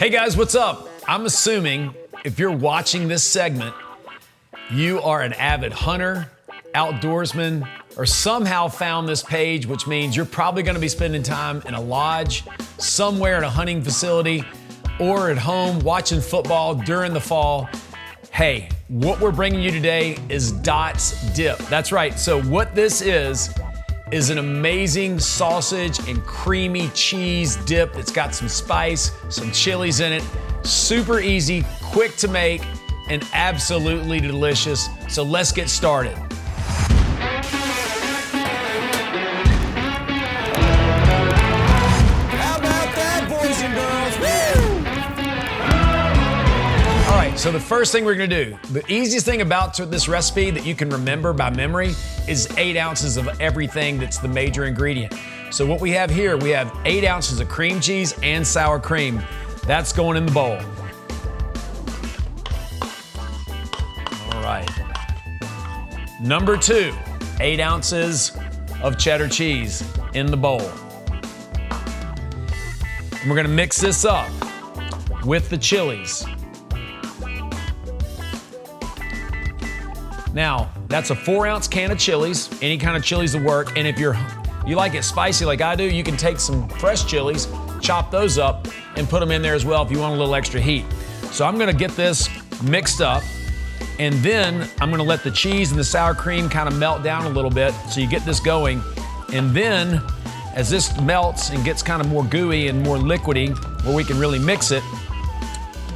Hey guys, what's up? I'm assuming if you're watching this segment, you are an avid hunter, outdoorsman, or somehow found this page, which means you're probably gonna be spending time in a lodge, somewhere in a hunting facility, or at home watching football during the fall. Hey, what we're bringing you today is Dot's Dip. That's right, so what this is an amazing sausage and creamy cheese dip. It's got some spice, some chilies in it. Super easy, quick to make, and absolutely delicious. So let's get started. How about that, boys and girls? Woo! All right, so the first thing we're gonna do, the easiest thing about this recipe that you can remember by memory is 8 ounces of everything that's the major ingredient. So what we have here, we have 8 ounces of cream cheese and sour cream. That's going in the bowl. All right. Number 2, 8 ounces of cheddar cheese in the bowl. And we're gonna mix this up with the chilies. Now, that's a 4-ounce can of chilies. Any kind of chilies will work. And if you like it spicy like I do, you can take some fresh chilies, chop those up, and put them in there as well if you want a little extra heat. So I'm gonna get this mixed up, and then I'm gonna let the cheese and the sour cream kind of melt down a little bit so you get this going. And then, as this melts and gets kind of more gooey and more liquidy, where we can really mix it,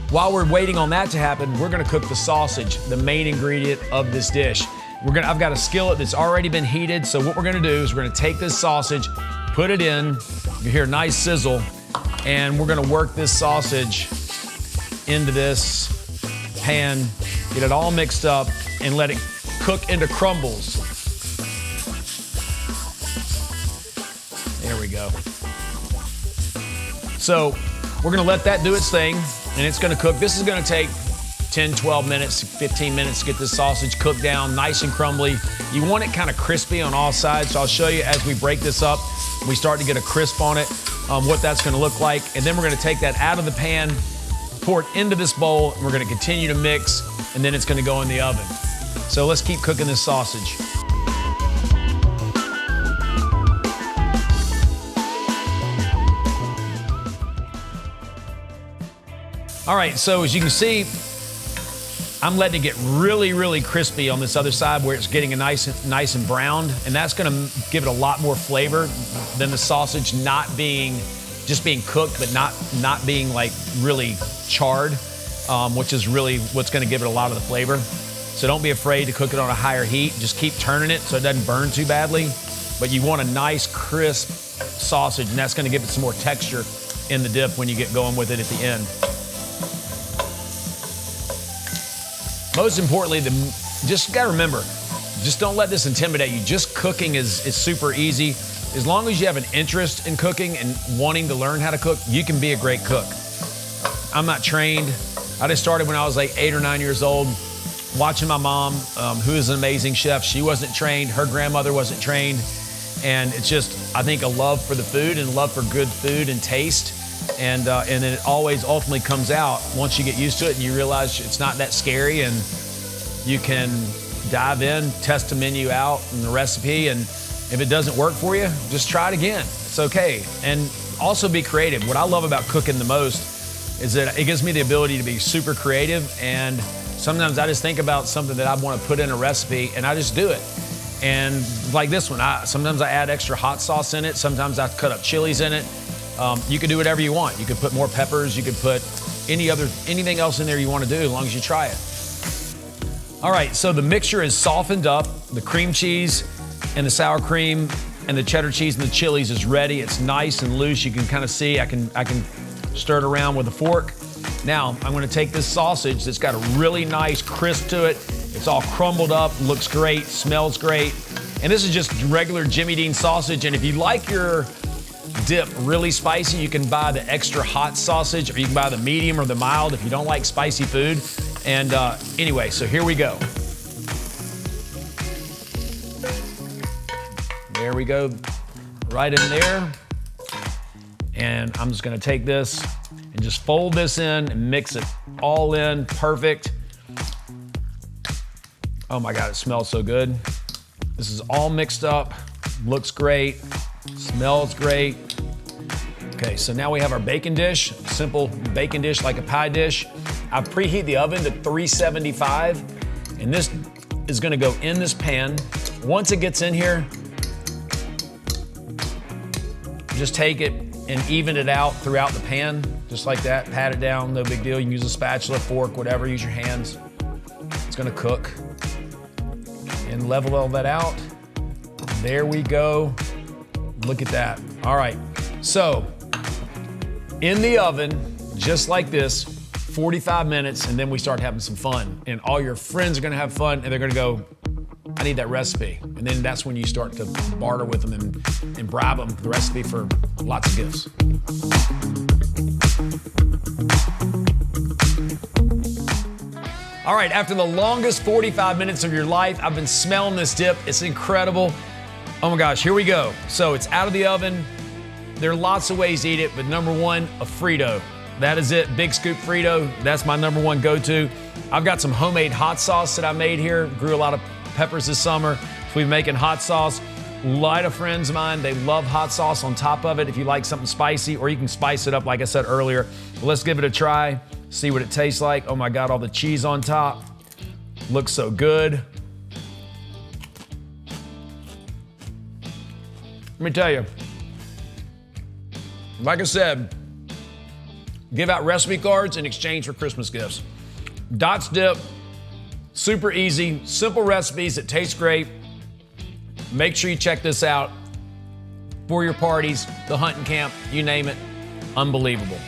while we're waiting on that to happen, we're gonna cook the sausage, the main ingredient of this dish. I've got a skillet that's already been heated, so what we're gonna do is we're gonna take this sausage, put it in, you hear a nice sizzle, and we're gonna work this sausage into this pan, get it all mixed up, and let it cook into crumbles. There we go. So we're gonna let that do its thing, and it's gonna cook. This is gonna take 10, 12 minutes, 15 minutes to get this sausage cooked down, nice and crumbly. You want it kind of crispy on all sides, so I'll show you as we break this up, we start to get a crisp on it, what that's gonna look like. And then we're gonna take that out of the pan, pour it into this bowl, and we're gonna continue to mix, and then it's gonna go in the oven. So let's keep cooking this sausage. All right, so as you can see, I'm letting it get really, really crispy on this other side where it's getting a nice and browned, and that's gonna give it a lot more flavor than the sausage just being cooked, but not being like really charred, which is really what's gonna give it a lot of the flavor. So don't be afraid to cook it on a higher heat. Just keep turning it so it doesn't burn too badly, but you want a nice, crisp sausage, and that's gonna give it some more texture in the dip when you get going with it at the end. Most importantly, just gotta remember, just don't let this intimidate you. Just cooking is super easy. As long as you have an interest in cooking and wanting to learn how to cook, you can be a great cook. I'm not trained. I just started when I was like 8 or 9 years old, watching my mom, who is an amazing chef. She wasn't trained, her grandmother wasn't trained. And it's just, I think, a love for the food and love for good food and taste. And then it always ultimately comes out once you get used to it and you realize it's not that scary, and you can dive in, test the menu out and the recipe, and if it doesn't work for you, just try it again. It's okay. And also be creative. What I love about cooking the most is that it gives me the ability to be super creative, and sometimes I just think about something that I want to put in a recipe and I just do it. And like this one, sometimes I add extra hot sauce in it, sometimes I cut up chilies in it. You can do whatever you want. You could put more peppers, you could put anything else in there you want to do as long as you try it. All right, so the mixture is softened up. The cream cheese and the sour cream and the cheddar cheese and the chilies is ready. It's nice and loose. You can kind of see, I can stir it around with a fork. Now, I'm gonna take this sausage that's got a really nice crisp to it. It's all crumbled up, looks great, smells great. And this is just regular Jimmy Dean sausage. And if you like your dip really spicy, you can buy the extra hot sausage, or you can buy the medium or the mild if you don't like spicy food. And anyway, so here we go. There we go, right in there. And I'm just gonna take this and just fold this in and mix it all in, perfect. Oh my God, it smells so good. This is all mixed up, looks great, smells great. Okay, so now we have our bacon dish, simple bacon dish like a pie dish. I preheat the oven to 375, and this is gonna go in this pan. Once it gets in here, just take it and even it out throughout the pan, just like that. Pat it down, no big deal. You can use a spatula, fork, whatever, use your hands. It's gonna cook. And level all that out. There we go. Look at that. All right, so in the oven, just like this, 45 minutes, and then we start having some fun. And all your friends are gonna have fun, and they're gonna go, I need that recipe. And then that's when you start to barter with them and bribe them the recipe for lots of gifts. All right, after the longest 45 minutes of your life, I've been smelling this dip. It's incredible. Oh my gosh, here we go. So it's out of the oven. There are lots of ways to eat it, but number one, a Frito. That is it, Big Scoop Frito. That's my number one go-to. I've got some homemade hot sauce that I made here. Grew a lot of peppers this summer, so we've been making hot sauce. A lot of friends of mine, they love hot sauce on top of it if you like something spicy, or you can spice it up like I said earlier. But let's give it a try, see what it tastes like. Oh my God, all the cheese on top. Looks so good. Let me tell you, like I said, give out recipe cards in exchange for Christmas gifts. Dots Dip, super easy, simple recipes that taste great. Make sure you check this out for your parties, the hunting camp, you name it. Unbelievable.